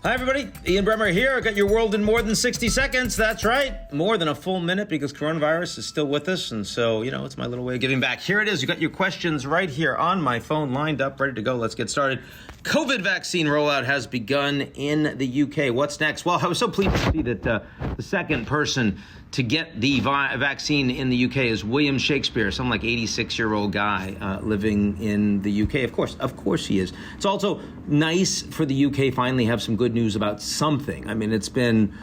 Hi, everybody. Ian Bremmer here. I got your world in more than 60 seconds. That's right. More than a full minute because coronavirus is still with us. And so, it's my little way of giving back. Here it is. You got your questions right here on my phone lined up, ready to go. Let's get started. COVID vaccine rollout has begun in the UK. What's next? Well, I was so pleased to see that the second person to get the vaccine in the UK is William Shakespeare, some like 86-year-old guy living in the UK. Of course he is. It's also nice for the UK finally have some good news about something. I mean, it's been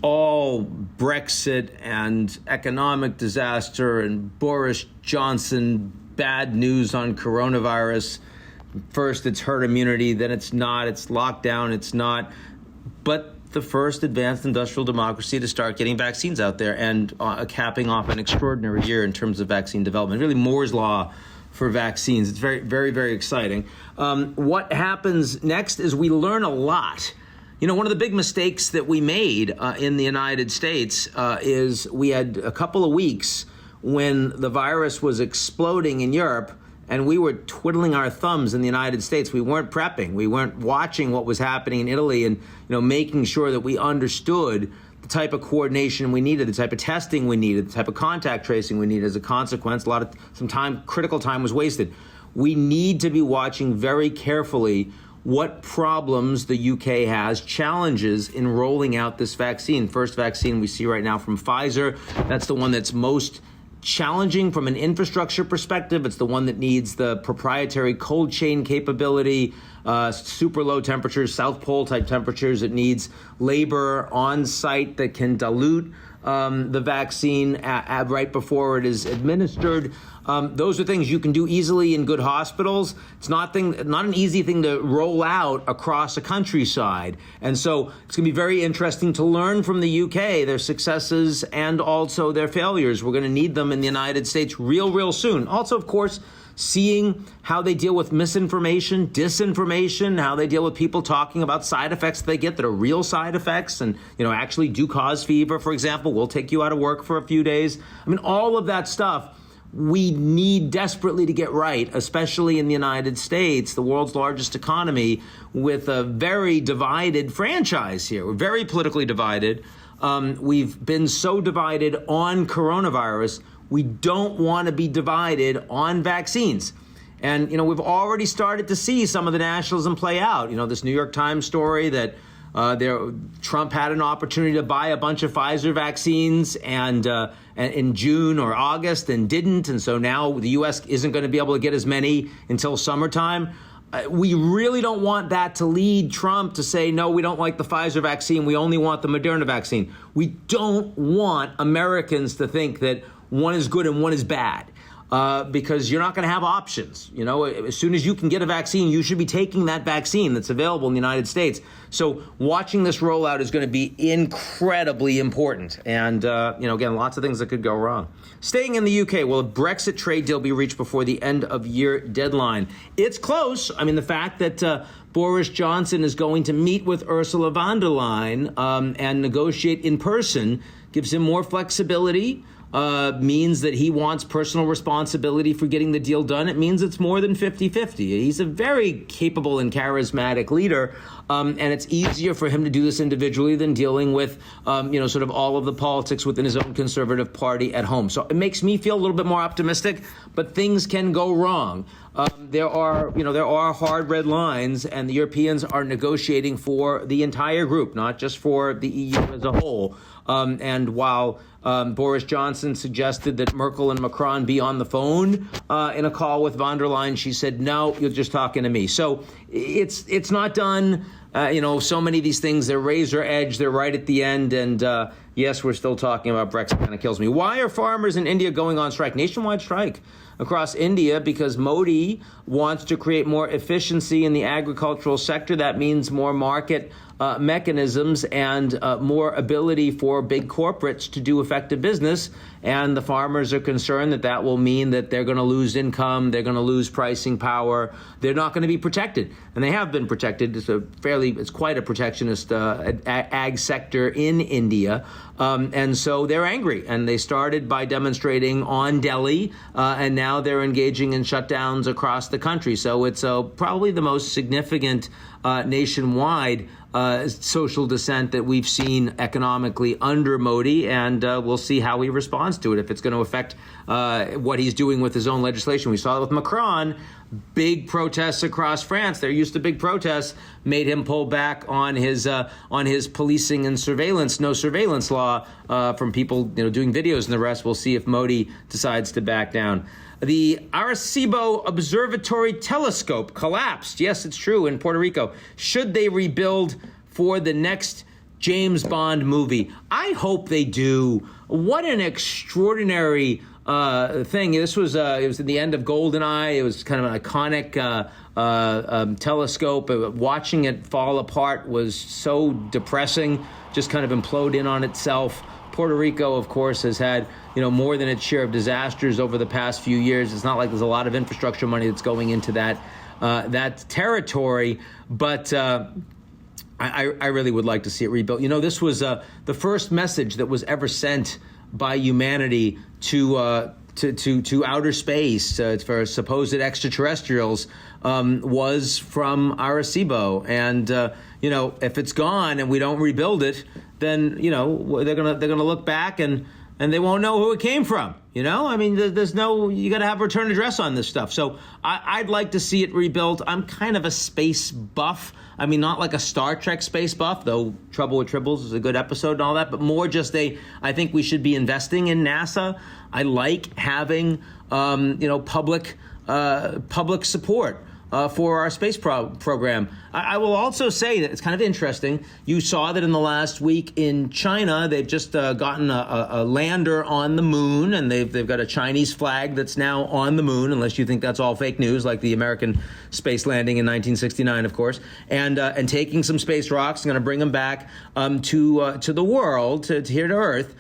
all Brexit and economic disaster and Boris Johnson, bad news on coronavirus. First, it's herd immunity, then it's not, it's lockdown, it's not. But the first advanced industrial democracy to start getting vaccines out there and capping off an extraordinary year in terms of vaccine development. Really Moore's Law for vaccines. It's very, very, very exciting. What happens next is we learn a lot. One of the big mistakes that we made in the United States is we had a couple of weeks when the virus was exploding in Europe, and we were twiddling our thumbs in the United States. We weren't prepping. We weren't watching what was happening in Italy and, making sure that we understood the type of coordination we needed, the type of testing we needed, the type of contact tracing we needed. As a consequence, critical time was wasted. We need to be watching very carefully what problems the UK has, challenges in rolling out this vaccine. First vaccine we see right now from Pfizer. That's the one that's most challenging from an infrastructure perspective. It's the one that needs the proprietary cold chain capability, super low temperatures, South Pole type temperatures. It needs labor on site that can dilute the vaccine right before it is administered. Those are things you can do easily in good hospitals. It's not an easy thing to roll out across a countryside. And so it's going to be very interesting to learn from the UK, their successes and also their failures. We're going to need them in the United States real soon. Also, of course, seeing how they deal with misinformation, disinformation, how they deal with people talking about side effects they get that are real side effects and, actually do cause fever, for example. We'll take you out of work for a few days. I mean, all of that stuff we need desperately to get right, especially in the United States, the world's largest economy, with a very divided franchise here. We're very politically divided. We've been so divided on coronavirus. We don't want to be divided on vaccines. And, we've already started to see some of the nationalism play out. This New York Times story that Trump had an opportunity to buy a bunch of Pfizer vaccines and in June or August and didn't. And so now the U.S. isn't going to be able to get as many until summertime. We really don't want that to lead Trump to say, no, we don't like the Pfizer vaccine. We only want the Moderna vaccine. We don't want Americans to think that one is good and one is bad. Because you're not going to have options. As soon as you can get a vaccine, you should be taking that vaccine that's available in the United States. So watching this rollout is going to be incredibly important. And, again, lots of things that could go wrong. Staying in the UK, will a Brexit trade deal be reached before the end of year deadline? It's close. I mean, the fact that Boris Johnson is going to meet with Ursula von der Leyen and negotiate in person gives him more flexibility. Means that he wants personal responsibility for getting the deal done. It means it's more than 50-50. He's a very capable and charismatic leader, and it's easier for him to do this individually than dealing with, sort of all of the politics within his own Conservative Party at home. So it makes me feel a little bit more optimistic, but things can go wrong. There are hard red lines, and the Europeans are negotiating for the entire group, not just for the EU as a whole. And while Boris Johnson suggested that Merkel and Macron be on the phone in a call with von der Leyen, she said, no, you're just talking to me. So it's not done. So many of these things, they're razor edge, they're right at the end. And yes, we're still talking about Brexit. Kind of kills me. Why are farmers in India going on strike? Nationwide strike across India because Modi wants to create more efficiency in the agricultural sector. That means more market mechanisms and more ability for big corporates to do effective business. And the farmers are concerned that that will mean that they're going to lose income, they're going to lose pricing power, they're not going to be protected. And they have been protected. It's quite a protectionist ag sector in India. And so they're angry. And they started by demonstrating on Delhi, and now they're engaging in shutdowns across the country. So it's probably the most significant nationwide social dissent that we've seen economically under Modi, and we'll see how he responds to it, if it's going to affect what he's doing with his own legislation. We saw it with Macron. Big protests across France. They're used to big protests, made him pull back on his policing and no surveillance law from people doing videos and the rest. We'll see if Modi decides to back down. The Arecibo Observatory telescope collapsed. Yes, it's true, in Puerto Rico. Should they rebuild for the next James Bond movie? I hope they do. What an extraordinary thing. This was it was at the end of GoldenEye. It was kind of an iconic telescope. Watching it fall apart was so depressing, just kind of implode in on itself. Puerto Rico, of course, has had more than its share of disasters over the past few years. It's not like there's a lot of infrastructure money that's going into that territory, but I really would like to see it rebuilt. This was the first message that was ever sent by humanity to outer space for supposed extraterrestrials was from Arecibo, and if it's gone and we don't rebuild it, then they're gonna look back and they won't know who it came from. I mean, there's you got to have a return address on this stuff. So I'd like to see it rebuilt. I'm kind of a space buff. I mean, not like a Star Trek space buff, though Trouble with Tribbles is a good episode and all that, but more just I think we should be investing in NASA. I like having, public support for our space program. I will also say that it's kind of interesting. You saw that in the last week in China, they've just gotten a lander on the moon, and they've got a Chinese flag that's now on the moon, unless you think that's all fake news, like the American space landing in 1969, of course, and taking some space rocks, going to bring them back to the world, to here to Earth.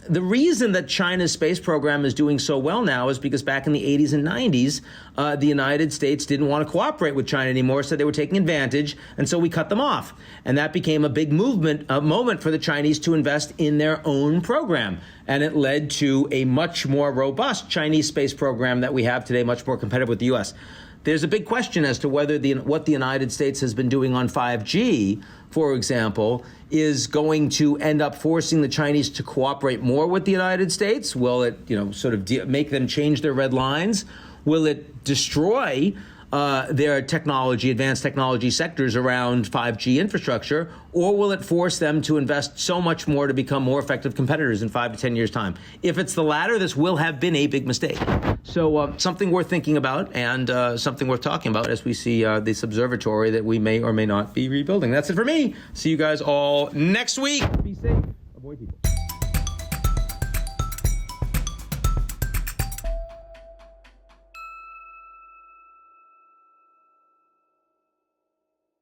The reason that China's space program is doing so well now is because back in the 80s and 90s, the United States didn't want to cooperate with China anymore, so they were taking advantage, and so we cut them off. And that became a big moment for the Chinese to invest in their own program. And it led to a much more robust Chinese space program that we have today, much more competitive with the U.S. There's a big question as to whether what the United States has been doing on 5G, for example, is going to end up forcing the Chinese to cooperate more with the United States. Will it, make them change their red lines? Will it destroy their advanced technology sectors around 5G infrastructure, or will it force them to invest so much more to become more effective competitors in 5 to 10 years' time? If it's the latter, this will have been a big mistake. So something worth thinking about, and something worth talking about as we see this observatory that we may or may not be rebuilding. That's it for me. See you guys all next week. Be safe. Avoid people.